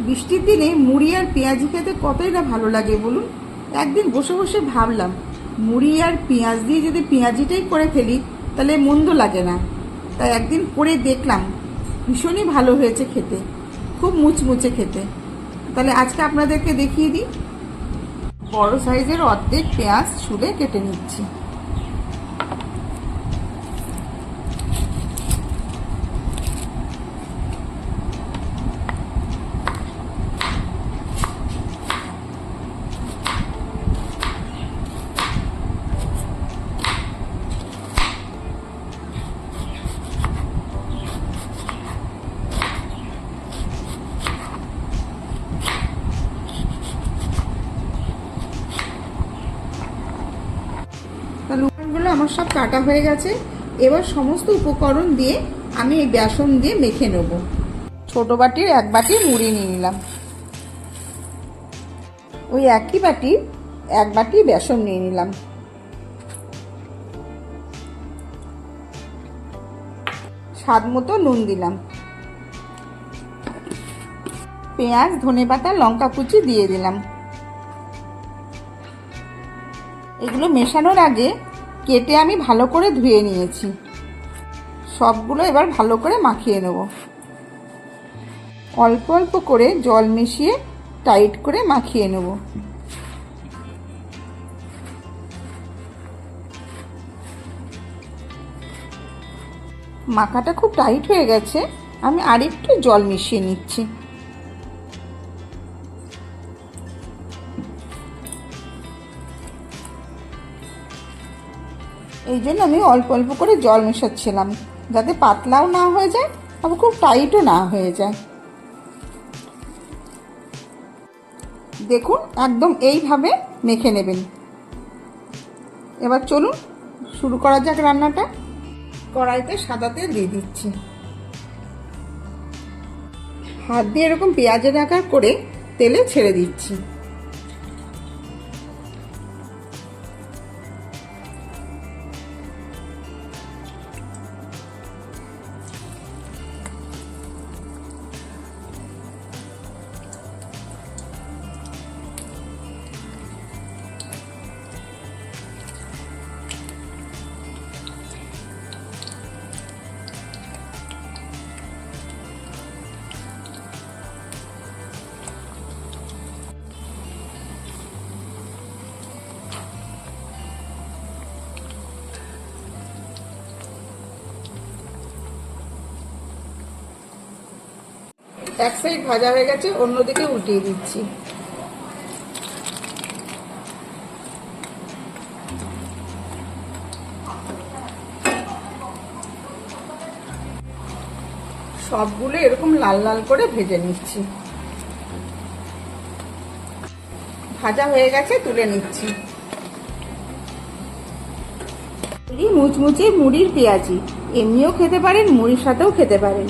বৃষ্টির দিনে মুড়ি আর পেঁয়াজি খেতে কতই না ভালো লাগে বলুন। একদিন বসে বসে ভাবলাম মুড়ি আর পেঁয়াজ দিয়ে যদি পেঁয়াজিটাই করে ফেলি তাহলে মন্দ লাগে না। তাই একদিন করে দেখলাম, ভীষণই ভালো হয়েছে খেতে, খুব মুচমুচে খেতে। তাহলে আজকে আপনাদেরকে দেখিয়ে দিই। বড় সাইজের অর্ধেক পেঁয়াজ ছুলে কেটে নিচ্ছি। তাহলে উপকরণগুলো আমার সব কাটা হয়ে গেছে। এবার সমস্ত উপকরণ দিয়ে আমি এই বেসন দিয়ে মেখে নেব। ছোট বাটির 1 বাটি মুড়ি নিয়ে নিলাম, ওই একই বাটির 1 বাটি বেসন নিয়ে নিলাম, স্বাদ মতো নুন দিলাম, পেঁয়াজ, ধনেপাতা, লঙ্কা কুচি দিয়ে দিলাম। এগুলো মেশানোর আগে কেটে আমি ভালো করে ধুয়ে নিয়েছি। সবগুলো এবার ভালো করে মাখিয়ে নেব। অল্প অল্প করে জল মিশিয়ে টাইট করে মাখিয়ে নেব। মাখাটা খুব টাইট হয়ে গেছে, আমি আরেকটু জল মিশিয়ে নিচ্ছি। এই জন্য আমি অল্প অল্প করে জল মেশাচ্ছিলাম, যাতে পাতলাও না হয়ে যায় আবার খুব টাইটও না হয়ে যায়। দেখুন, একদম এইভাবে মেখে নেবেন। এবার চলুন শুরু করা যাক রান্নাটা। কড়াইতে সাদা তেল দিয়ে দিচ্ছি। হাত দিয়ে এরকম পেঁয়াজের আকার করে তেলে ছেড়ে দিচ্ছি। এক সাইড ভাজা হয়ে গেছে, অন্যদিকে উল্টিয়ে দিচ্ছি। সবগুলো এরকম লাল লাল করে ভেজে নিচ্ছি। ভাজা হয়ে গেছে, তুলে নিচ্ছি। মুচমুচে মুড়ির পেঁয়াজি এমনিও খেতে পারেন, মুড়ির সাথেও খেতে পারেন।